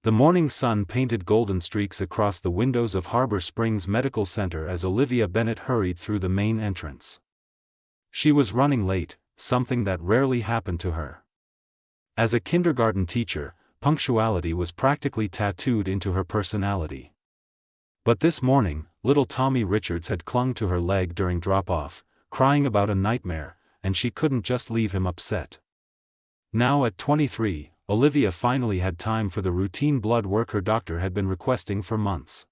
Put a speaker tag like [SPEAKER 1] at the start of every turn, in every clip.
[SPEAKER 1] The morning sun painted golden streaks across the windows of Harbor Springs Medical Center as Olivia Bennett hurried through the main entrance. She was running late, something that rarely happened to her. As a kindergarten teacher, punctuality was practically tattooed into her personality. But this morning, little Tommy Richards had clung to her leg during drop-off, crying about a nightmare, and she couldn't just leave him upset. Now at 23, Olivia finally had time for the routine blood work her doctor had been requesting for months.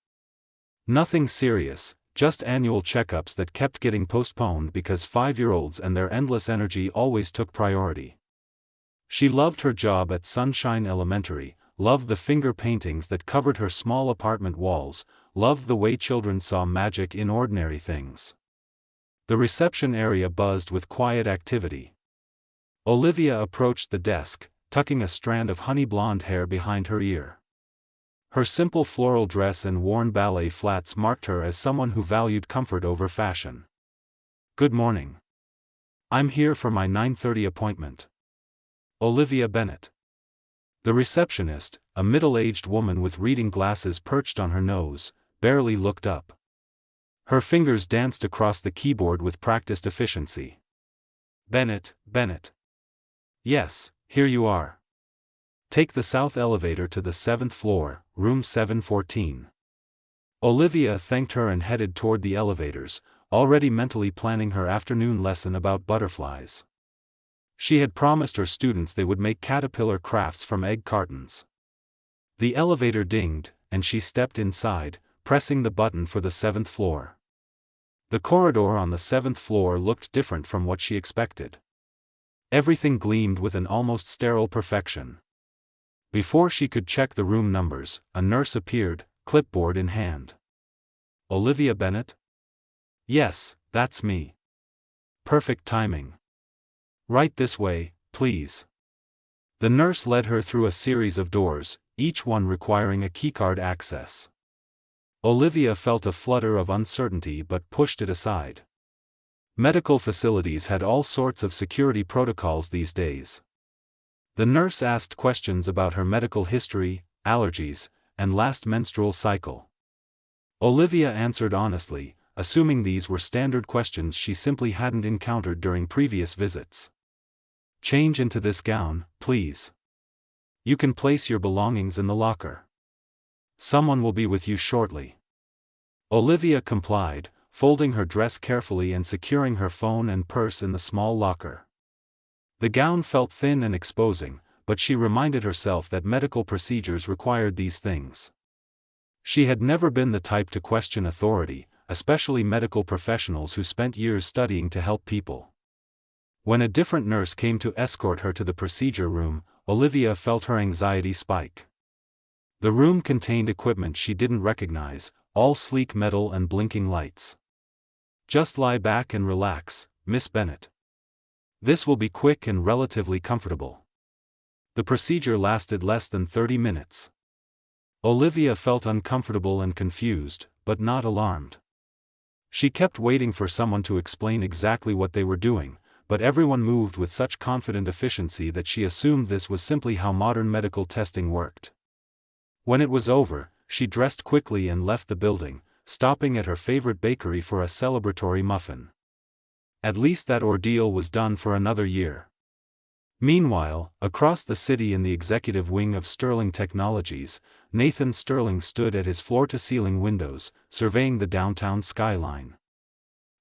[SPEAKER 1] Nothing serious, just annual checkups that kept getting postponed because 5-year-olds and their endless energy always took priority. She loved her job at Sunshine Elementary, loved the finger paintings that covered her small apartment walls, loved the way children saw magic in ordinary things. The reception area buzzed with quiet activity. Olivia approached the desk, tucking a strand of honey blonde hair behind her ear. Her simple floral dress and worn ballet flats marked her as someone who valued comfort over fashion. "Good morning. I'm here for my 9:30 appointment. Olivia Bennett." The receptionist, a middle-aged woman with reading glasses perched on her nose, barely looked up. Her fingers danced across the keyboard with practiced efficiency. "Bennett. Yes, here you are. Take the south elevator to the 7th floor, room 714. Olivia thanked her and headed toward the elevators, already mentally planning her afternoon lesson about butterflies. She had promised her students they would make caterpillar crafts from egg cartons. The elevator dinged, and she stepped inside, pressing the button for the 7th floor. The corridor on the 7th floor looked different from what she expected. Everything gleamed with an almost sterile perfection. Before she could check the room numbers, a nurse appeared, clipboard in hand. "Olivia Bennett?" "Yes, that's me." "Perfect timing. Right this way, please." The nurse led her through a series of doors, each one requiring a keycard access. Olivia felt a flutter of uncertainty but pushed it aside. Medical facilities had all sorts of security protocols these days. The nurse asked questions about her medical history, allergies, and last menstrual cycle. Olivia answered honestly, assuming these were standard questions she simply hadn't encountered during previous visits. "Change into this gown, please. You can place your belongings in the locker. Someone will be with you shortly." Olivia complied, folding her dress carefully and securing her phone and purse in the small locker. The gown felt thin and exposing, but she reminded herself that medical procedures required these things. She had never been the type to question authority, especially medical professionals who spent years studying to help people. When a different nurse came to escort her to the procedure room, Olivia felt her anxiety spike. The room contained equipment she didn't recognize, all sleek metal and blinking lights. "Just lie back and relax, Miss Bennett. This will be quick and relatively comfortable." The procedure lasted less than 30 minutes. Olivia felt uncomfortable and confused, but not alarmed. She kept waiting for someone to explain exactly what they were doing, but everyone moved with such confident efficiency that she assumed this was simply how modern medical testing worked. When it was over, she dressed quickly and left the building, stopping at her favorite bakery for a celebratory muffin. At least that ordeal was done for another year. Meanwhile, across the city in the executive wing of Sterling Technologies, Nathan Sterling stood at his floor-to-ceiling windows, surveying the downtown skyline.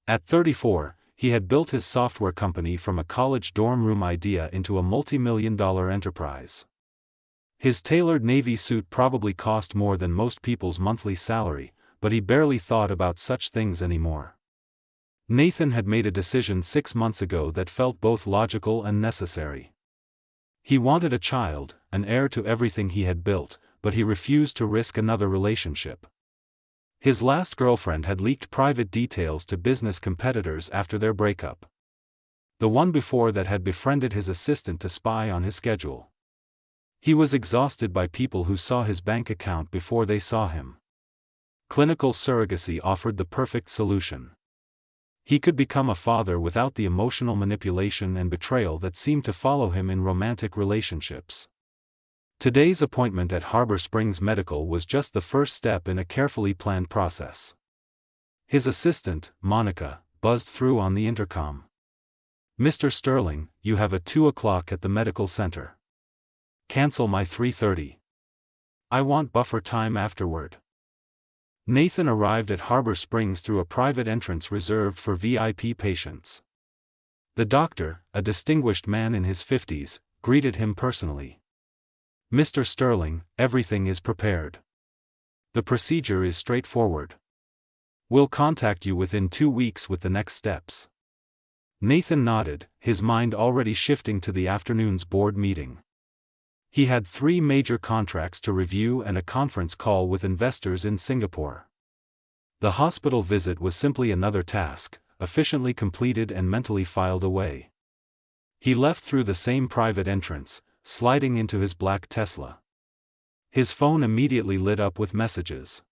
[SPEAKER 1] At 34, he had built his software company from a college dorm room idea into a multi-million-dollar enterprise. His tailored navy suit probably cost more than most people's monthly salary, but he barely thought about such things anymore. Nathan had made a decision 6 months ago that felt both logical and necessary. He wanted a child, an heir to everything he had built, but he refused to risk another relationship. His last girlfriend had leaked private details to business competitors after their breakup. The one before that had befriended his assistant to spy on his schedule. He was exhausted by people who saw his bank account before they saw him. Clinical surrogacy offered the perfect solution. He could become a father without the emotional manipulation and betrayal that seemed to follow him in romantic relationships. Today's appointment at Harbor Springs Medical was just the first step in a carefully planned process. His assistant, Monica, buzzed through on the intercom. "Mr. Sterling, you have a 2 o'clock at the medical center. Cancel my 3:30. I want buffer time afterward." Nathan arrived at Harbor Springs through a private entrance reserved for VIP patients. The doctor, a distinguished man in his 50s, greeted him personally. "Mr. Sterling, everything is prepared. The procedure is straightforward. We'll contact you within 2 weeks with the next steps." Nathan nodded, his mind already shifting to the afternoon's board meeting. He had 3 major contracts to review and a conference call with investors in Singapore. The hospital visit was simply another task, efficiently completed and mentally filed away. He left through the same private entrance, sliding into his black Tesla. His phone immediately lit up with messages.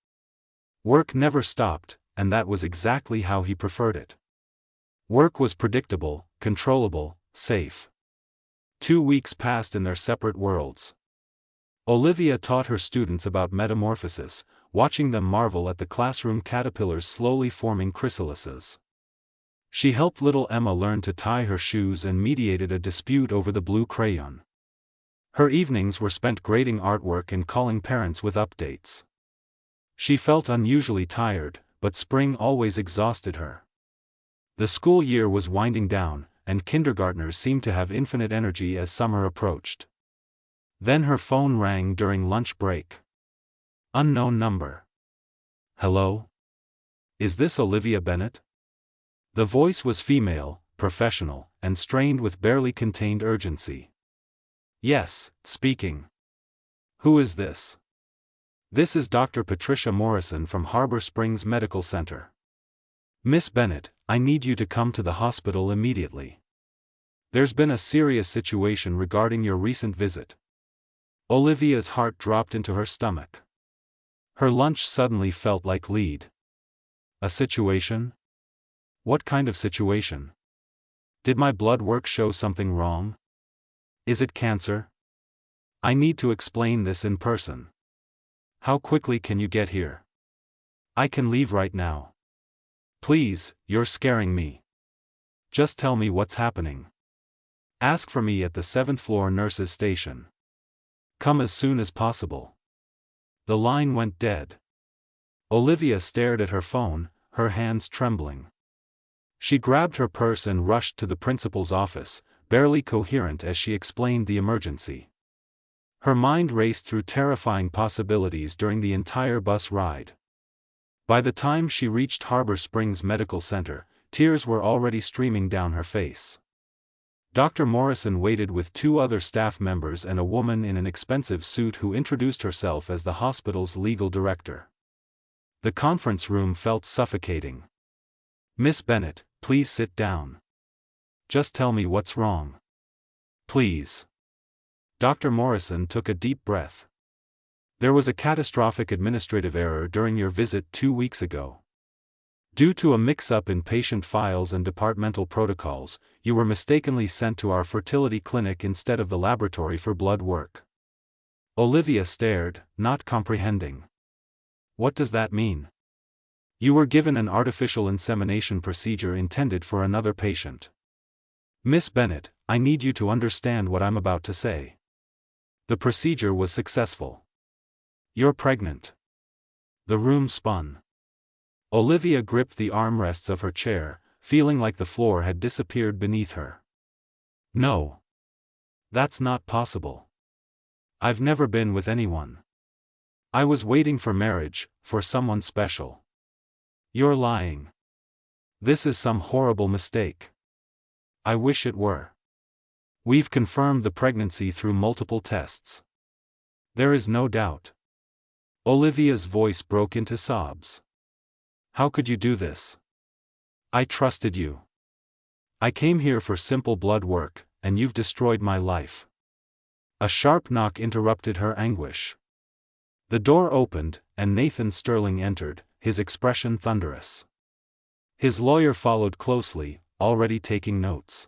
[SPEAKER 1] Work never stopped, and that was exactly how he preferred it. Work was predictable, controllable, safe. 2 weeks passed in their separate worlds. Olivia taught her students about metamorphosis, watching them marvel at the classroom caterpillars slowly forming chrysalises. She helped little Emma learn to tie her shoes and mediated a dispute over the blue crayon. Her evenings were spent grading artwork and calling parents with updates. She felt unusually tired, but spring always exhausted her. The school year was winding down, and kindergartners seemed to have infinite energy as summer approached. Then her phone rang during lunch break. Unknown number. "Hello? Is this Olivia Bennett?" The voice was female, professional, and strained with barely contained urgency. "Yes, speaking. Who is this?" "This is Dr. Patricia Morrison from Harbor Springs Medical Center. Miss Bennett, I need you to come to the hospital immediately. There's been a serious situation regarding your recent visit." Olivia's heart dropped into her stomach. Her lunch suddenly felt like lead. A situation? What kind of situation? Did my blood work show something wrong? Is it cancer? I need to explain this in person. How quickly can you get here? I can leave right now. Please, you're scaring me. Just tell me what's happening. Ask for me at the 7th floor nurses' station. Come as soon as possible. The line went dead. Olivia stared at her phone, her hands trembling. She grabbed her purse and rushed to the principal's office, barely coherent as she explained the emergency. Her mind raced through terrifying possibilities during the entire bus ride. By the time she reached Harbor Springs Medical Center, tears were already streaming down her face. Dr. Morrison waited with 2 other staff members and a woman in an expensive suit who introduced herself as the hospital's legal director. The conference room felt suffocating. "Miss Bennett, please sit down. Just tell me what's wrong. Please." Dr. Morrison took a deep breath. "There was a catastrophic administrative error during your visit 2 weeks ago. Due to a mix-up in patient files and departmental protocols, you were mistakenly sent to our fertility clinic instead of the laboratory for blood work." Olivia stared, not comprehending. "What does that mean?" "You were given an artificial insemination procedure intended for another patient. Miss Bennett, I need you to understand what I'm about to say. The procedure was successful. You're pregnant." The room spun. Olivia gripped the armrests of her chair, feeling like the floor had disappeared beneath her. "No. That's not possible. I've never been with anyone. I was waiting for marriage, for someone special." "You're lying. This is some horrible mistake. I wish it were. We've confirmed the pregnancy through multiple tests. There is no doubt." Olivia's voice broke into sobs. "How could you do this? I trusted you. I came here for simple blood work, and you've destroyed my life." A sharp knock interrupted her anguish. The door opened, and Nathan Sterling entered, his expression thunderous. His lawyer followed closely, already taking notes.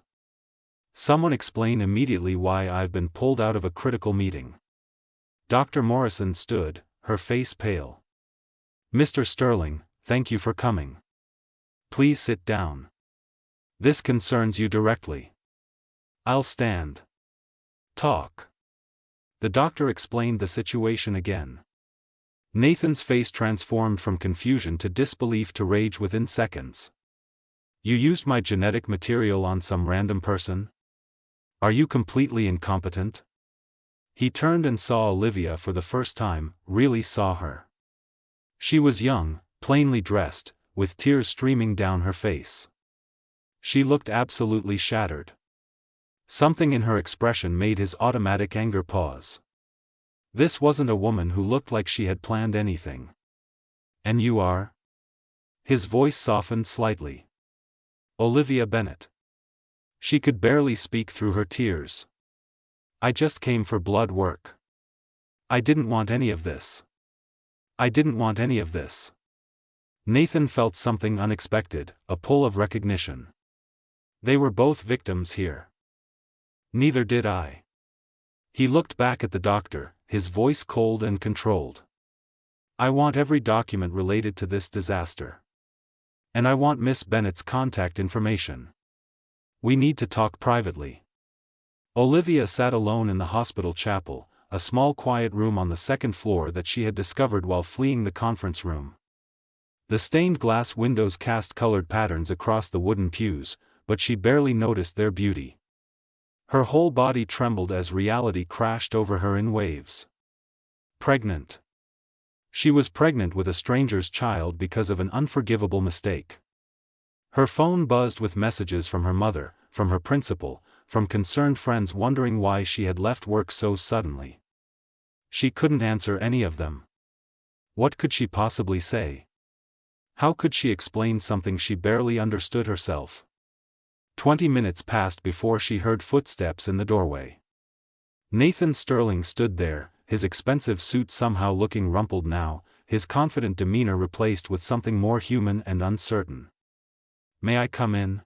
[SPEAKER 1] "Someone explain immediately why I've been pulled out of a critical meeting." Dr. Morrison stood, her face pale. "Mr. Sterling, thank you for coming. Please sit down. This concerns you directly." "I'll stand. Talk." The doctor explained the situation again. Nathan's face transformed from confusion to disbelief to rage within seconds. "You used my genetic material on some random person? Are you completely incompetent?" He turned and saw Olivia for the first time, really saw her. She was young, plainly dressed, with tears streaming down her face. She looked absolutely shattered. Something in her expression made his automatic anger pause. This wasn't a woman who looked like she had planned anything. "And you are?" His voice softened slightly. "Olivia Bennett." She could barely speak through her tears. "I just came for blood work. I didn't want any of this. I didn't want any of this." Nathan felt something unexpected, a pull of recognition. They were both victims here. "Neither did I." He looked back at the doctor, his voice cold and controlled. "I want every document related to this disaster. And I want Miss Bennett's contact information. We need to talk privately." Olivia sat alone in the hospital chapel, a small quiet room on the second floor that she had discovered while fleeing the conference room. The stained glass windows cast colored patterns across the wooden pews, but she barely noticed their beauty. Her whole body trembled as reality crashed over her in waves. Pregnant. She was pregnant with a stranger's child because of an unforgivable mistake. Her phone buzzed with messages from her mother, from her principal, from concerned friends wondering why she had left work so suddenly. She couldn't answer any of them. What could she possibly say? How could she explain something she barely understood herself? 20 minutes passed before she heard footsteps in the doorway. Nathan Sterling stood there, his expensive suit somehow looking rumpled now, his confident demeanor replaced with something more human and uncertain. "May I come in?"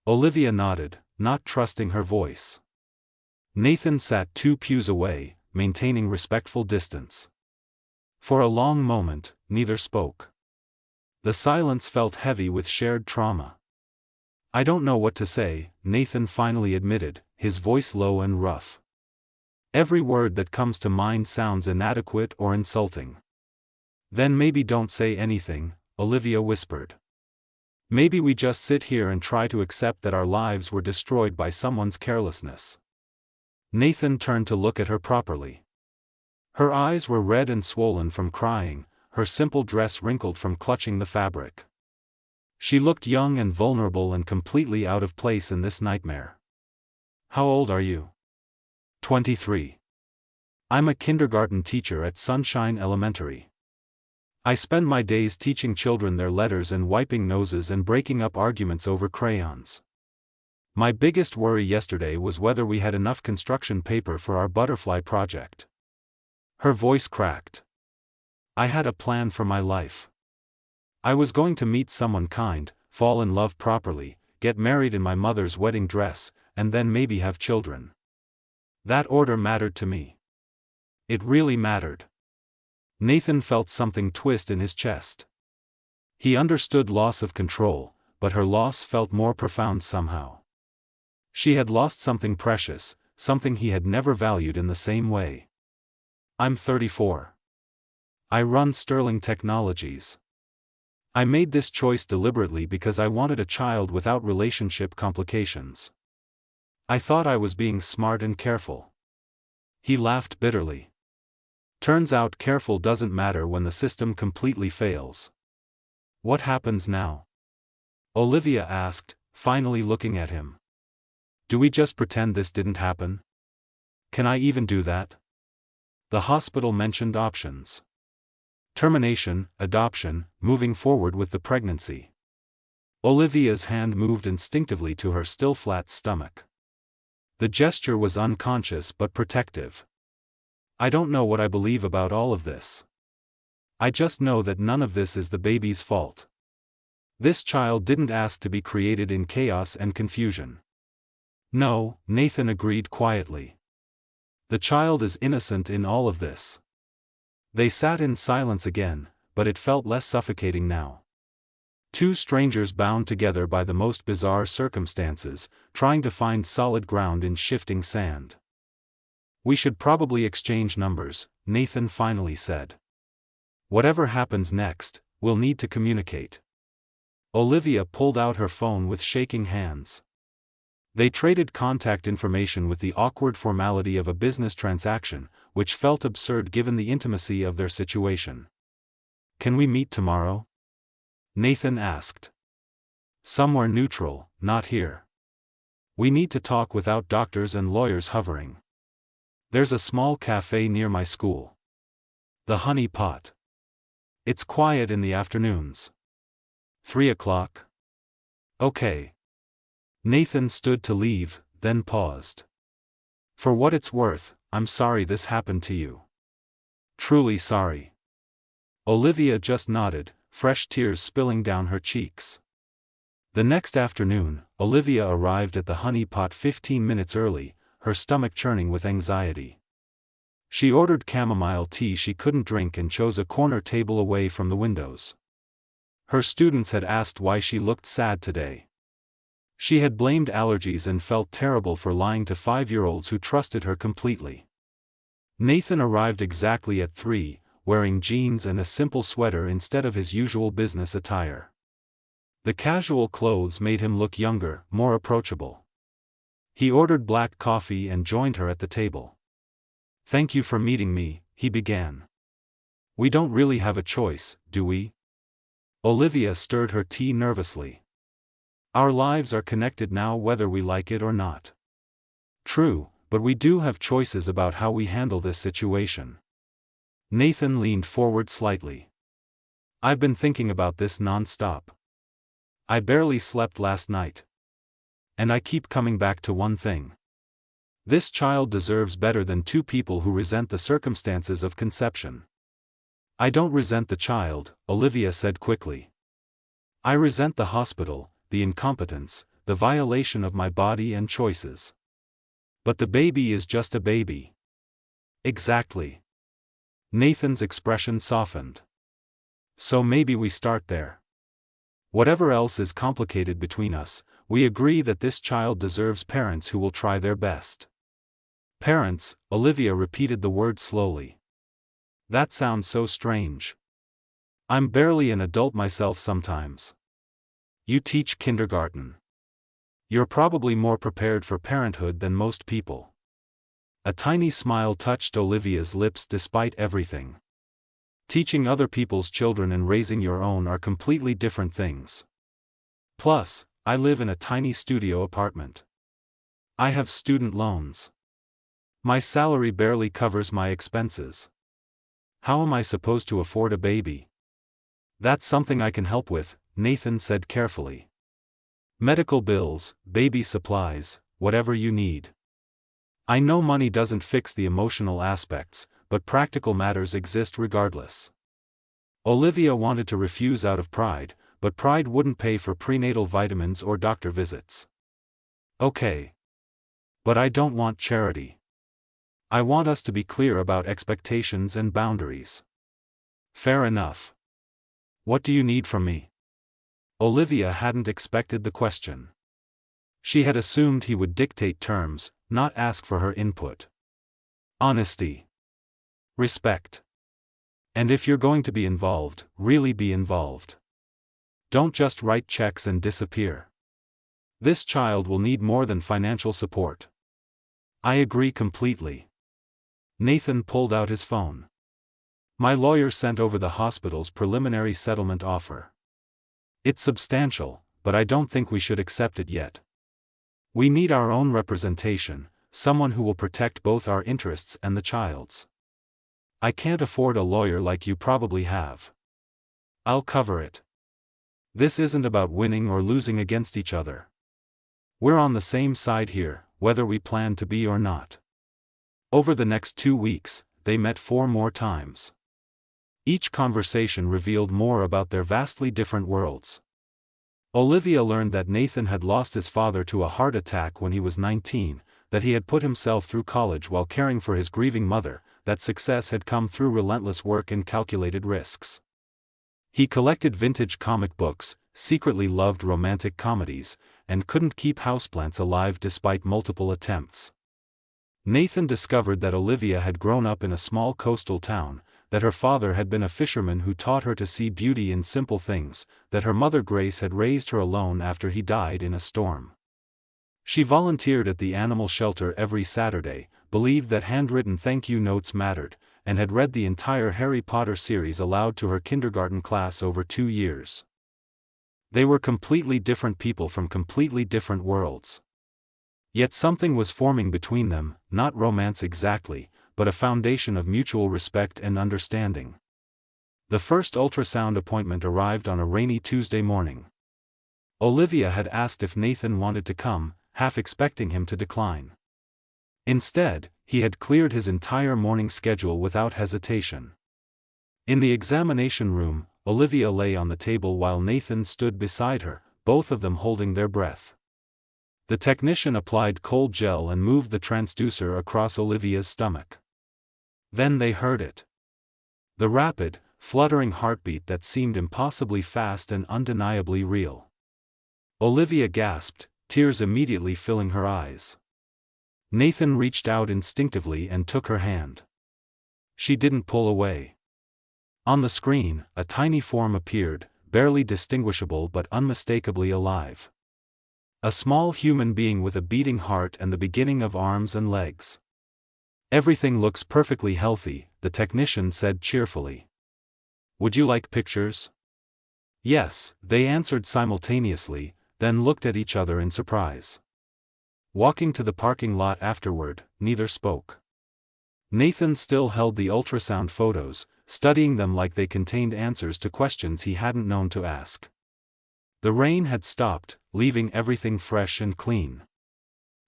[SPEAKER 1] Olivia nodded, not trusting her voice. Nathan sat 2 pews away, maintaining respectful distance. For a long moment, neither spoke. The silence felt heavy with shared trauma. "I don't know what to say," Nathan finally admitted, his voice low and rough. "Every word that comes to mind sounds inadequate or insulting." "Then maybe don't say anything," Olivia whispered. "Maybe we just sit here and try to accept that our lives were destroyed by someone's carelessness." Nathan turned to look at her properly. Her eyes were red and swollen from crying, her simple dress wrinkled from clutching the fabric. She looked young and vulnerable and completely out of place in this nightmare. "How old are you?" 23. "I'm a kindergarten teacher at Sunshine Elementary. I spend my days teaching children their letters and wiping noses and breaking up arguments over crayons. My biggest worry yesterday was whether we had enough construction paper for our butterfly project." Her voice cracked. "I had a plan for my life. I was going to meet someone kind, fall in love properly, get married in my mother's wedding dress, and then maybe have children. That order mattered to me. It really mattered." Nathan felt something twist in his chest. He understood loss of control, but her loss felt more profound somehow. She had lost something precious, something he had never valued in the same way. "I'm 34. I run Sterling Technologies. I made this choice deliberately because I wanted a child without relationship complications. I thought I was being smart and careful." He laughed bitterly. "Turns out careful doesn't matter when the system completely fails." "What happens now?" Olivia asked, finally looking at him. "Do we just pretend this didn't happen? Can I even do that?" The hospital mentioned options. Termination, adoption, moving forward with the pregnancy. Olivia's hand moved instinctively to her still flat stomach. The gesture was unconscious but protective. "I don't know what I believe about all of this. I just know that none of this is the baby's fault. This child didn't ask to be created in chaos and confusion." "No," Nathan agreed quietly. The child is innocent in all of this. They sat in silence again, but it felt less suffocating now. Two strangers bound together by the most bizarre circumstances, trying to find solid ground in shifting sand. "We should probably exchange numbers," Nathan finally said. "Whatever happens next, we'll need to communicate." Olivia pulled out her phone with shaking hands. They traded contact information with the awkward formality of a business transaction, which felt absurd given the intimacy of their situation. "Can we meet tomorrow?" Nathan asked. "Somewhere neutral, not here. We need to talk without doctors and lawyers hovering. There's a small cafe near my school. The Honey Pot. It's quiet in the afternoons. 3 o'clock? Okay." Nathan stood to leave, then paused. "For what it's worth, I'm sorry this happened to you." "Truly sorry." Olivia just nodded, fresh tears spilling down her cheeks. The next afternoon, Olivia arrived at the Honey Pot 15 minutes early, her stomach churning with anxiety. She ordered chamomile tea she couldn't drink and chose a corner table away from the windows. Her students had asked why she looked sad today. She had blamed allergies and felt terrible for lying to 5-year-olds who trusted her completely. Nathan arrived exactly at 3, wearing jeans and a simple sweater instead of his usual business attire. The casual clothes made him look younger, more approachable. He ordered black coffee and joined her at the table. "Thank you for meeting me," he began. "We don't really have a choice, do we?" Olivia stirred her tea nervously. "Our lives are connected now whether we like it or not." "True, but we do have choices about how we handle this situation." Nathan leaned forward slightly. "I've been thinking about this non-stop. I barely slept last night. And I keep coming back to one thing. This child deserves better than two people who resent the circumstances of conception." "I don't resent the child," Olivia said quickly. "I resent the hospital, the incompetence, the violation of my body and choices. But the baby is just a baby." "Exactly." Nathan's expression softened. "So maybe we start there. Whatever else is complicated between us, we agree that this child deserves parents who will try their best." "Parents," Olivia repeated the word slowly. "That sounds so strange. I'm barely an adult myself sometimes." "You teach kindergarten. You're probably more prepared for parenthood than most people." A tiny smile touched Olivia's lips despite everything. "Teaching other people's children and raising your own are completely different things. Plus, I live in a tiny studio apartment. I have student loans. My salary barely covers my expenses. How am I supposed to afford a baby?" "That's something I can help with," Nathan said carefully. "Medical bills, baby supplies, whatever you need. I know money doesn't fix the emotional aspects, but practical matters exist regardless." Olivia wanted to refuse out of pride, but pride wouldn't pay for prenatal vitamins or doctor visits. "Okay. But I don't want charity. I want us to be clear about expectations and boundaries." "Fair enough. What do you need from me?" Olivia hadn't expected the question. She had assumed he would dictate terms, not ask for her input. "Honesty. Respect. And if you're going to be involved, really be involved. Don't just write checks and disappear. This child will need more than financial support." "I agree completely." Nathan pulled out his phone. "My lawyer sent over the hospital's preliminary settlement offer. It's substantial, but I don't think we should accept it yet. We need our own representation, someone who will protect both our interests and the child's. I can't afford a lawyer like you probably have. I'll cover it. This isn't about winning or losing against each other. We're on the same side here, whether we plan to be or not." Over the next 2 weeks, they met 4 more times. Each conversation revealed more about their vastly different worlds. Olivia learned that Nathan had lost his father to a heart attack when he was 19, that he had put himself through college while caring for his grieving mother, that success had come through relentless work and calculated risks. He collected vintage comic books, secretly loved romantic comedies, and couldn't keep houseplants alive despite multiple attempts. Nathan discovered that Olivia had grown up in a small coastal town, that her father had been a fisherman who taught her to see beauty in simple things, that her mother Grace had raised her alone after he died in a storm. She volunteered at the animal shelter every Saturday, believed that handwritten thank you notes mattered, and had read the entire Harry Potter series aloud to her kindergarten class over 2 years. They were completely different people from completely different worlds. Yet something was forming between them, not romance exactly, but a foundation of mutual respect and understanding. The first ultrasound appointment arrived on a rainy Tuesday morning. Olivia had asked if Nathan wanted to come, half expecting him to decline. Instead, he had cleared his entire morning schedule without hesitation. In the examination room, Olivia lay on the table while Nathan stood beside her, both of them holding their breath. The technician applied cold gel and moved the transducer across Olivia's stomach. Then they heard it. The rapid, fluttering heartbeat that seemed impossibly fast and undeniably real. Olivia gasped, tears immediately filling her eyes. Nathan reached out instinctively and took her hand. She didn't pull away. On the screen, a tiny form appeared, barely distinguishable but unmistakably alive. A small human being with a beating heart and the beginning of arms and legs. "Everything looks perfectly healthy," the technician said cheerfully. "Would you like pictures?" "Yes," they answered simultaneously, then looked at each other in surprise. Walking to the parking lot afterward, neither spoke. Nathan still held the ultrasound photos, studying them like they contained answers to questions he hadn't known to ask. The rain had stopped, leaving everything fresh and clean.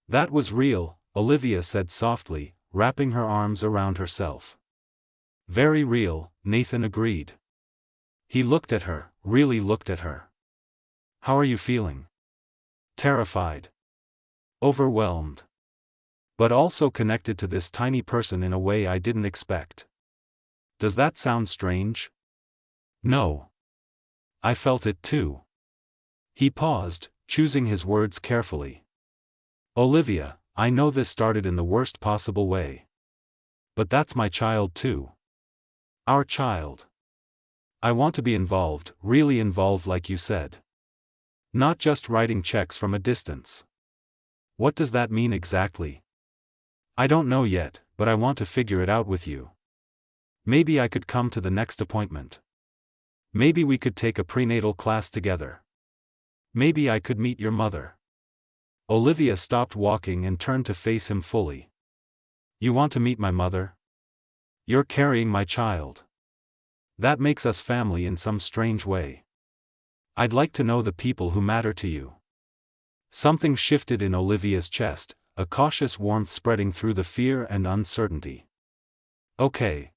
[SPEAKER 1] "That was real," Olivia said softly, wrapping her arms around herself. "Very real," Nathan agreed. He looked at her, really looked at her. "How are you feeling?" "Terrified. Overwhelmed. But also connected to this tiny person in a way I didn't expect. Does that sound strange?" "No. I felt it too." He paused, choosing his words carefully. "Olivia, I know this started in the worst possible way. But that's my child too. Our child. I want to be involved, really involved like you said. Not just writing checks from a distance." "What does that mean exactly?" "I don't know yet, but I want to figure it out with you. Maybe I could come to the next appointment. Maybe we could take a prenatal class together. Maybe I could meet your mother." Olivia stopped walking and turned to face him fully. "You want to meet my mother? You're carrying my child. That makes us family in some strange way. I'd like to know the people who matter to you." Something shifted in Olivia's chest, a cautious warmth spreading through the fear and uncertainty. "Okay.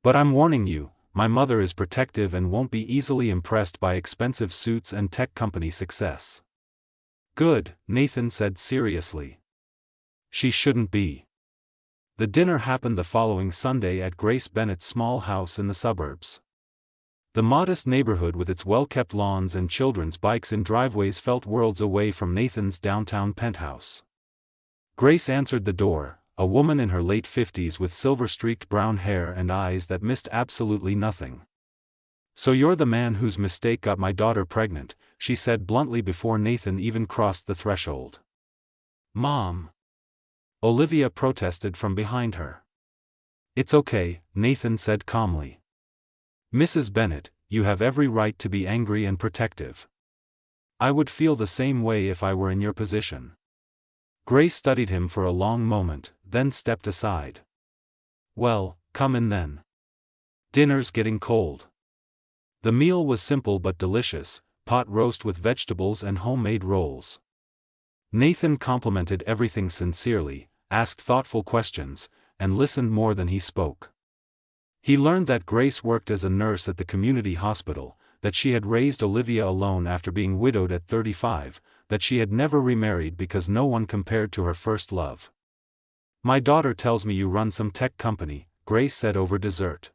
[SPEAKER 1] But I'm warning you, my mother is protective and won't be easily impressed by expensive suits and tech company success." "Good," Nathan said seriously. "She shouldn't be." The dinner happened the following Sunday at Grace Bennett's small house in the suburbs. The modest neighborhood with its well-kept lawns and children's bikes in driveways felt worlds away from Nathan's downtown penthouse. Grace answered the door, a woman in her late 50s with silver-streaked brown hair and eyes that missed absolutely nothing. "So you're the man whose mistake got my daughter pregnant," she said bluntly before Nathan even crossed the threshold. "Mom!" Olivia protested from behind her. "It's okay," Nathan said calmly. "Mrs. Bennett, you have every right to be angry and protective. I would feel the same way if I were in your position." Grace studied him for a long moment, then stepped aside. "Well, come in then. Dinner's getting cold." The meal was simple but delicious, pot roast with vegetables and homemade rolls. Nathan complimented everything sincerely, asked thoughtful questions, and listened more than he spoke. He learned that Grace worked as a nurse at the community hospital, that she had raised Olivia alone after being widowed at 35, that she had never remarried because no one compared to her first love. "My daughter tells me you run some tech company," Grace said over dessert.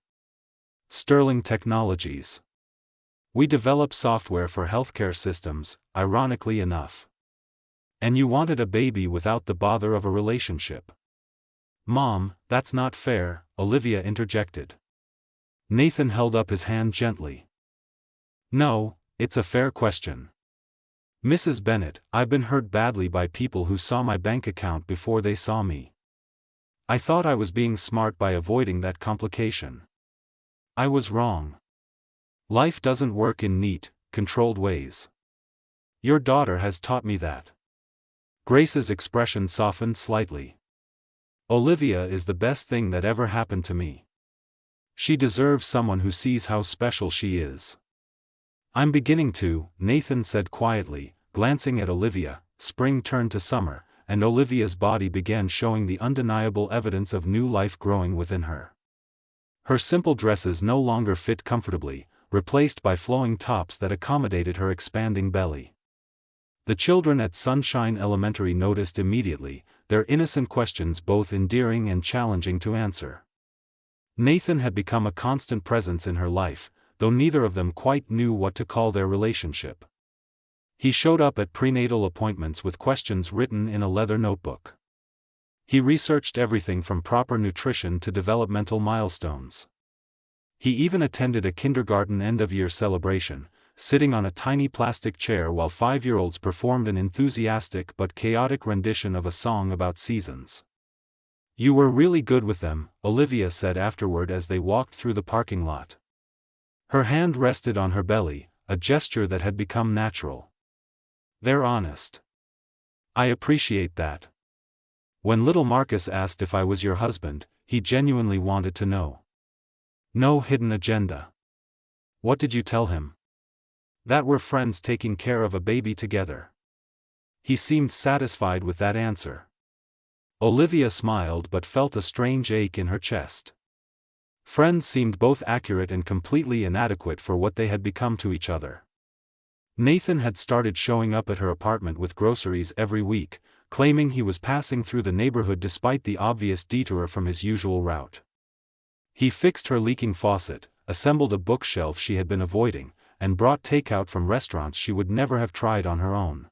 [SPEAKER 1] "Sterling Technologies. We develop software for healthcare systems, ironically enough. And you wanted a baby without the bother of a relationship." "Mom, that's not fair," Olivia interjected. Nathan held up his hand gently. "No, it's a fair question. Mrs. Bennet, I've been hurt badly by people who saw my bank account before they saw me. I thought I was being smart by avoiding that complication. I was wrong. Life doesn't work in neat, controlled ways. Your daughter has taught me that." Grace's expression softened slightly. "Olivia is the best thing that ever happened to me. She deserves someone who sees how special she is." "I'm beginning to," Nathan said quietly, glancing at Olivia. Spring turned to summer, and Olivia's body began showing the undeniable evidence of new life growing within her. Her simple dresses no longer fit comfortably, replaced by flowing tops that accommodated her expanding belly. The children at Sunshine Elementary noticed immediately, their innocent questions both endearing and challenging to answer. Nathan had become a constant presence in her life, though neither of them quite knew what to call their relationship. He showed up at prenatal appointments with questions written in a leather notebook. He researched everything from proper nutrition to developmental milestones. He even attended a kindergarten end-of-year celebration, sitting on a tiny plastic chair while 5-year-olds performed an enthusiastic but chaotic rendition of a song about seasons. "You were really good with them," Olivia said afterward as they walked through the parking lot. Her hand rested on her belly, a gesture that had become natural. "They're honest. I appreciate that. When little Marcus asked if I was your husband, he genuinely wanted to know. No hidden agenda." "What did you tell him?" "That we're friends taking care of a baby together." He seemed satisfied with that answer. Olivia smiled but felt a strange ache in her chest. Friends seemed both accurate and completely inadequate for what they had become to each other. Nathan had started showing up at her apartment with groceries every week, claiming he was passing through the neighborhood despite the obvious detour from his usual route. He fixed her leaking faucet, assembled a bookshelf she had been avoiding, and brought takeout from restaurants she would never have tried on her own.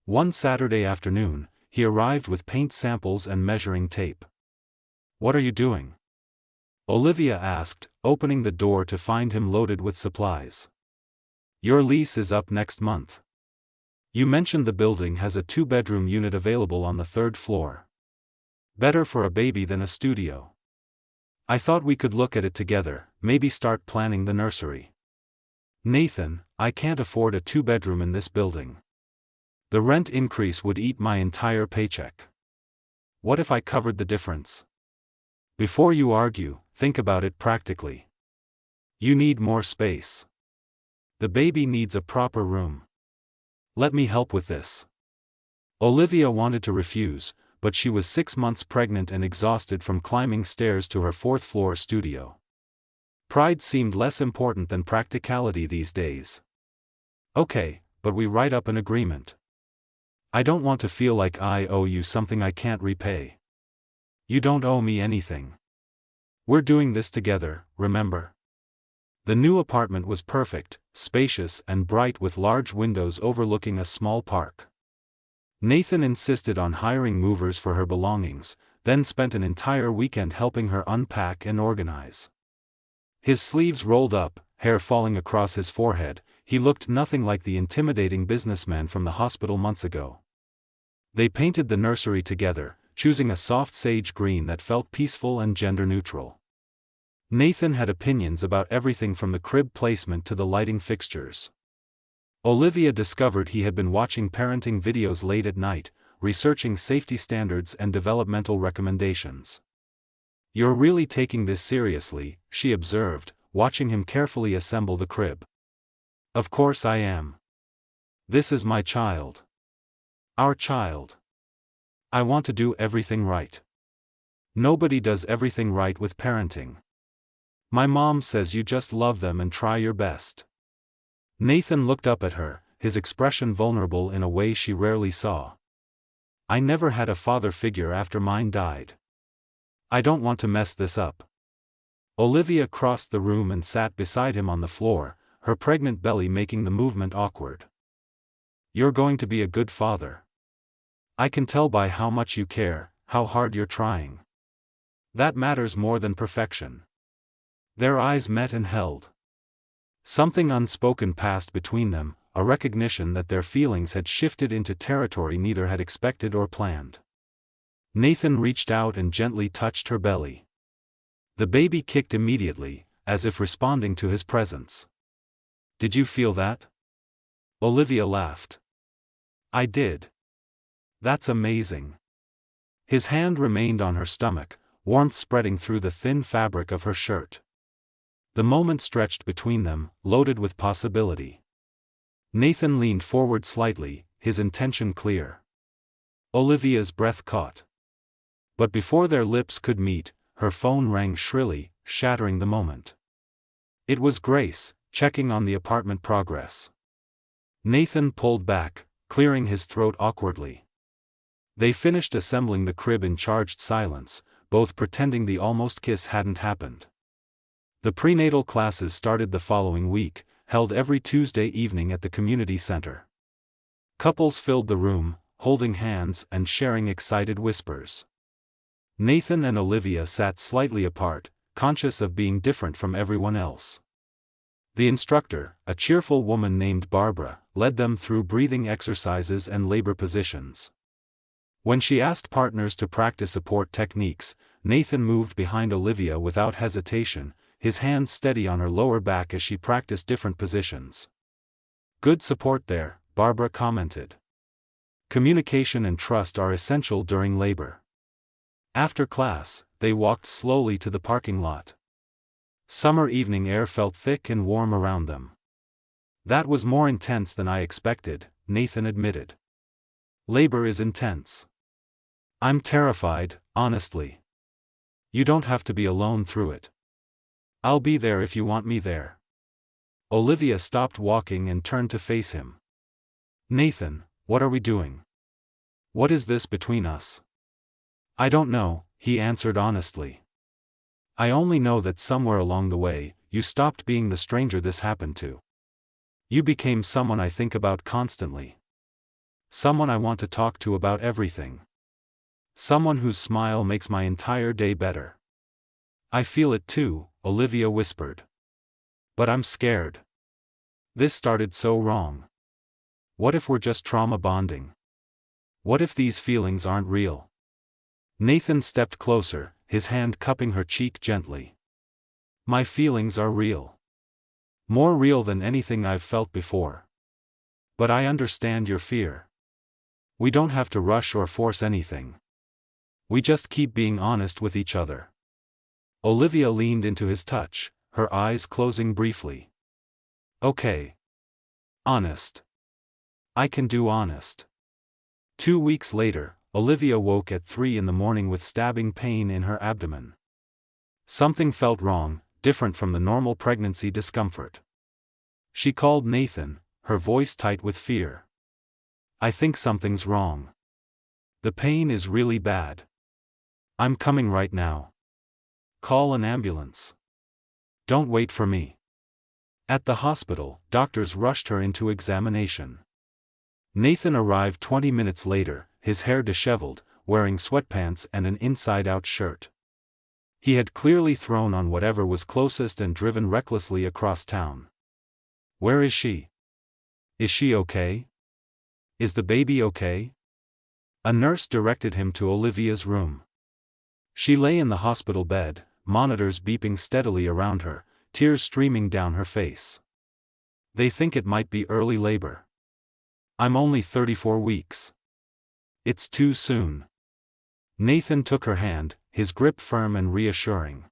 [SPEAKER 1] One Saturday afternoon, he arrived with paint samples and measuring tape. "What are you doing?" Olivia asked, opening the door to find him loaded with supplies. "Your lease is up next month. You mentioned the building has a 2-bedroom unit available on the 3rd floor. Better for a baby than a studio. I thought we could look at it together, maybe start planning the nursery." "Nathan, I can't afford a 2-bedroom in this building. The rent increase would eat my entire paycheck. What if I covered the difference?" "Before you argue, think about it practically. You need more space. The baby needs a proper room. Let me help with this." Olivia wanted to refuse, but she was 6 months pregnant and exhausted from climbing stairs to her 4th-floor studio. Pride seemed less important than practicality these days. "Okay, but we write up an agreement. I don't want to feel like I owe you something I can't repay." "You don't owe me anything. We're doing this together, remember?" The new apartment was perfect, spacious and bright with large windows overlooking a small park. Nathan insisted on hiring movers for her belongings, then spent an entire weekend helping her unpack and organize. His sleeves rolled up, hair falling across his forehead, he looked nothing like the intimidating businessman from the hospital months ago. They painted the nursery together, choosing a soft sage green that felt peaceful and gender-neutral. Nathan had opinions about everything from the crib placement to the lighting fixtures. Olivia discovered he had been watching parenting videos late at night, researching safety standards and developmental recommendations. "You're really taking this seriously," she observed, watching him carefully assemble the crib. "Of course I am. This is my child. Our child. I want to do everything right. Nobody does everything right with parenting. My mom says you just love them and try your best. Nathan looked up at her, his expression vulnerable in a way she rarely saw. I never had a father figure after mine died. I don't want to mess this up. Olivia crossed the room and sat beside him on the floor, her pregnant belly making the movement awkward. You're going to be a good father. I can tell by how much you care, how hard you're trying. That matters more than perfection. Their eyes met and held. Something unspoken passed between them, a recognition that their feelings had shifted into territory neither had expected or planned. Nathan reached out and gently touched her belly. The baby kicked immediately, as if responding to his presence. Did you feel that? Olivia laughed. I did. That's amazing. His hand remained on her stomach, warmth spreading through the thin fabric of her shirt. The moment stretched between them, loaded with possibility. Nathan leaned forward slightly, his intention clear. Olivia's breath caught. But before their lips could meet, her phone rang shrilly, shattering the moment. It was Grace, checking on the apartment progress. Nathan pulled back, clearing his throat awkwardly. They finished assembling the crib in charged silence, both pretending the almost kiss hadn't happened. The prenatal classes started the following week, held every Tuesday evening at the community center. Couples filled the room, holding hands and sharing excited whispers. Nathan and Olivia sat slightly apart, conscious of being different from everyone else. The instructor, a cheerful woman named Barbara, led them through breathing exercises and labor positions. When she asked partners to practice support techniques, Nathan moved behind Olivia without hesitation, his hands steady on her lower back as she practiced different positions. Good support there, Barbara commented. Communication and trust are essential during labor. After class, they walked slowly to the parking lot. Summer evening air felt thick and warm around them. That was more intense than I expected, Nathan admitted. Labor is intense. I'm terrified, honestly. You don't have to be alone through it. I'll be there if you want me there. Olivia stopped walking and turned to face him. Nathan, what are we doing? What is this between us? I don't know, he answered honestly. I only know that somewhere along the way, you stopped being the stranger this happened to. You became someone I think about constantly. Someone I want to talk to about everything. Someone whose smile makes my entire day better. I feel it too, Olivia whispered. But I'm scared. This started so wrong. What if we're just trauma bonding? What if these feelings aren't real? Nathan stepped closer, his hand cupping her cheek gently. My feelings are real. More real than anything I've felt before. But I understand your fear. We don't have to rush or force anything. We just keep being honest with each other. Olivia leaned into his touch, her eyes closing briefly. Okay. Honest. I can do honest. 2 weeks later, Olivia woke at 3 a.m. with stabbing pain in her abdomen. Something felt wrong, different from the normal pregnancy discomfort. She called Nathan, her voice tight with fear. I think something's wrong. The pain is really bad. I'm coming right now. Call an ambulance. Don't wait for me. At the hospital, doctors rushed her into examination. Nathan arrived 20 minutes later, his hair disheveled, wearing sweatpants and an inside-out shirt. He had clearly thrown on whatever was closest and driven recklessly across town. Where is she? Is she okay? Is the baby okay? A nurse directed him to Olivia's room. She lay in the hospital bed, monitors beeping steadily around her, tears streaming down her face. They think it might be early labor. I'm only 34 weeks. It's too soon. Nathan took her hand, his grip firm and reassuring.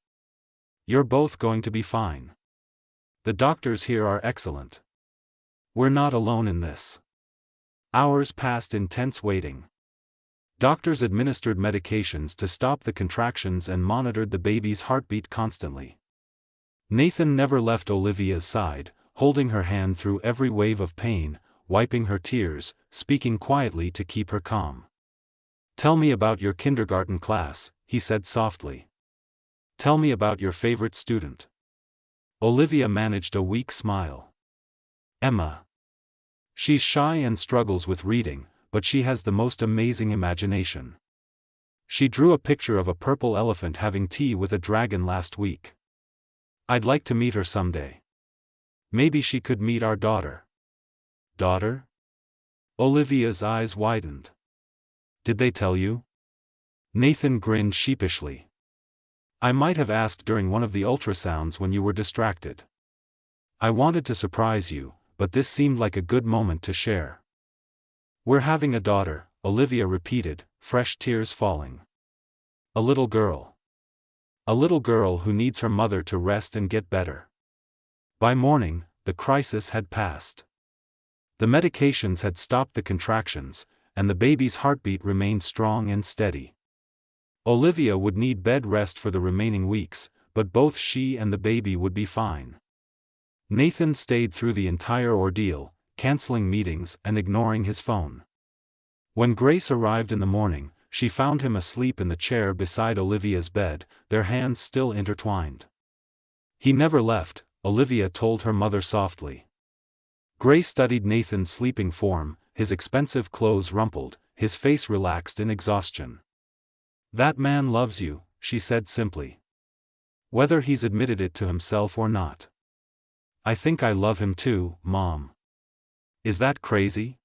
[SPEAKER 1] You're both going to be fine. The doctors here are excellent. We're not alone in this. Hours passed in tense waiting. Doctors administered medications to stop the contractions and monitored the baby's heartbeat constantly. Nathan never left Olivia's side, holding her hand through every wave of pain, wiping her tears, speaking quietly to keep her calm. "Tell me about your kindergarten class," he said softly. "Tell me about your favorite student." Olivia managed a weak smile. "Emma. She's shy and struggles with reading, but she has the most amazing imagination. She drew a picture of a purple elephant having tea with a dragon last week. I'd like to meet her someday. Maybe she could meet our daughter." "Daughter?" Olivia's eyes widened. "Did they tell you?" Nathan grinned sheepishly. "I might have asked during one of the ultrasounds when you were distracted. I wanted to surprise you, but this seemed like a good moment to share." "We're having a daughter," Olivia repeated, fresh tears falling. "A little girl. A little girl who needs her mother to rest and get better." By morning, the crisis had passed. The medications had stopped the contractions, and the baby's heartbeat remained strong and steady. Olivia would need bed rest for the remaining weeks, but both she and the baby would be fine. Nathan stayed through the entire ordeal, canceling meetings and ignoring his phone. When Grace arrived in the morning, she found him asleep in the chair beside Olivia's bed, their hands still intertwined. "He never left," Olivia told her mother softly. Grace studied Nathan's sleeping form, his expensive clothes rumpled, his face relaxed in exhaustion. "That man loves you," she said simply. "Whether he's admitted it to himself or not. I think I love him too, Mom." "Is that crazy?"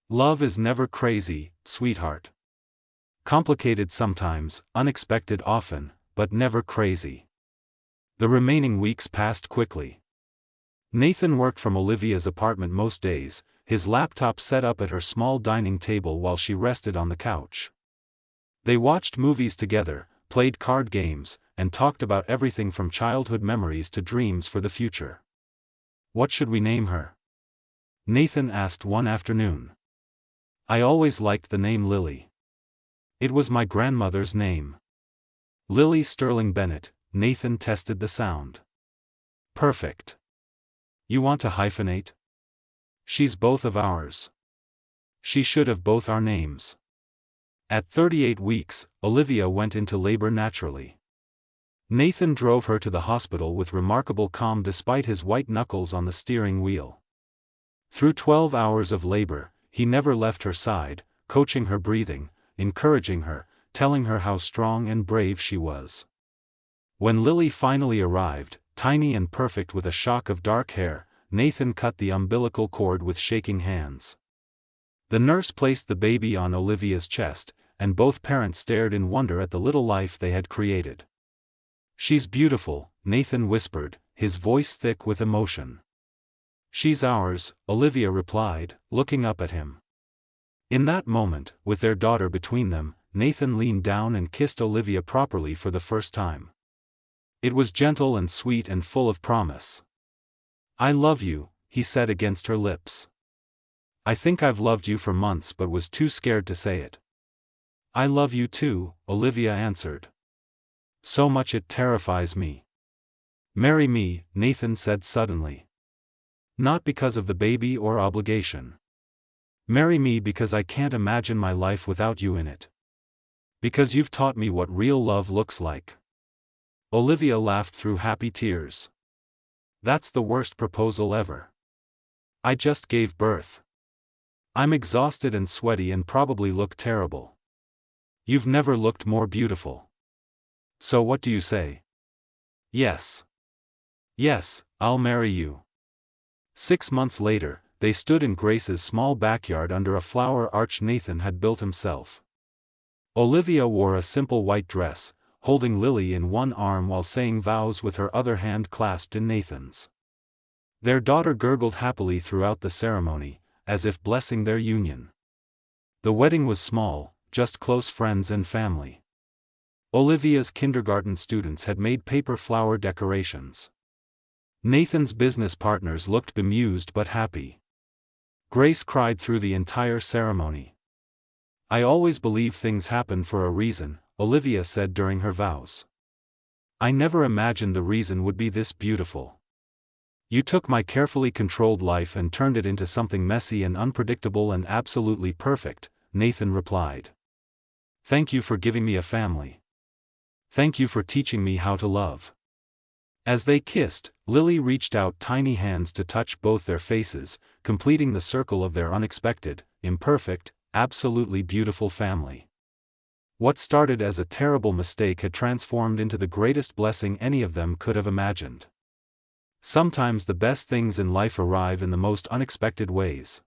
[SPEAKER 1] "Love is never crazy, sweetheart. Complicated sometimes, unexpected often, but never crazy." The remaining weeks passed quickly. Nathan worked from Olivia's apartment most days, his laptop set up at her small dining table while she rested on the couch. They watched movies together, played card games, and talked about everything from childhood memories to dreams for the future. "What should we name her?" Nathan asked one afternoon. "I always liked the name Lily. It was my grandmother's name." "Lily Sterling Bennett," Nathan tested the sound. "Perfect. You want to hyphenate?" "She's both of ours. She should have both our names." At 38 weeks, Olivia went into labor naturally. Nathan drove her to the hospital with remarkable calm despite his white knuckles on the steering wheel. Through 12 hours of labor, he never left her side, coaching her breathing, encouraging her, telling her how strong and brave she was. When Lily finally arrived, tiny and perfect with a shock of dark hair, Nathan cut the umbilical cord with shaking hands. The nurse placed the baby on Olivia's chest, and both parents stared in wonder at the little life they had created. "She's beautiful," Nathan whispered, his voice thick with emotion. "She's ours," Olivia replied, looking up at him. In that moment, with their daughter between them, Nathan leaned down and kissed Olivia properly for the first time. It was gentle and sweet and full of promise. "I love you," he said against her lips. "I think I've loved you for months but was too scared to say it." "I love you too," Olivia answered. "So much it terrifies me." "Marry me," Nathan said suddenly. "Not because of the baby or obligation. Marry me because I can't imagine my life without you in it. Because you've taught me what real love looks like." Olivia laughed through happy tears. "That's the worst proposal ever. I just gave birth. I'm exhausted and sweaty and probably look terrible. You've never looked more beautiful. So what do you say?" "Yes. Yes, I'll marry you." 6 months later, they stood in Grace's small backyard under a flower arch Nathan had built himself. Olivia wore a simple white dress, holding Lily in one arm while saying vows with her other hand clasped in Nathan's. Their daughter gurgled happily throughout the ceremony, as if blessing their union. The wedding was small, just close friends and family. Olivia's kindergarten students had made paper flower decorations. Nathan's business partners looked bemused but happy. Grace cried through the entire ceremony. "I always believe things happen for a reason," Olivia said during her vows. "I never imagined the reason would be this beautiful. You took my carefully controlled life and turned it into something messy and unpredictable and absolutely perfect, Nathan replied. Thank you for giving me a family. Thank you for teaching me how to love. As they kissed, Lily reached out tiny hands to touch both their faces, completing the circle of their unexpected, imperfect, absolutely beautiful family. What started as a terrible mistake had transformed into the greatest blessing any of them could have imagined. Sometimes the best things in life arrive in the most unexpected ways.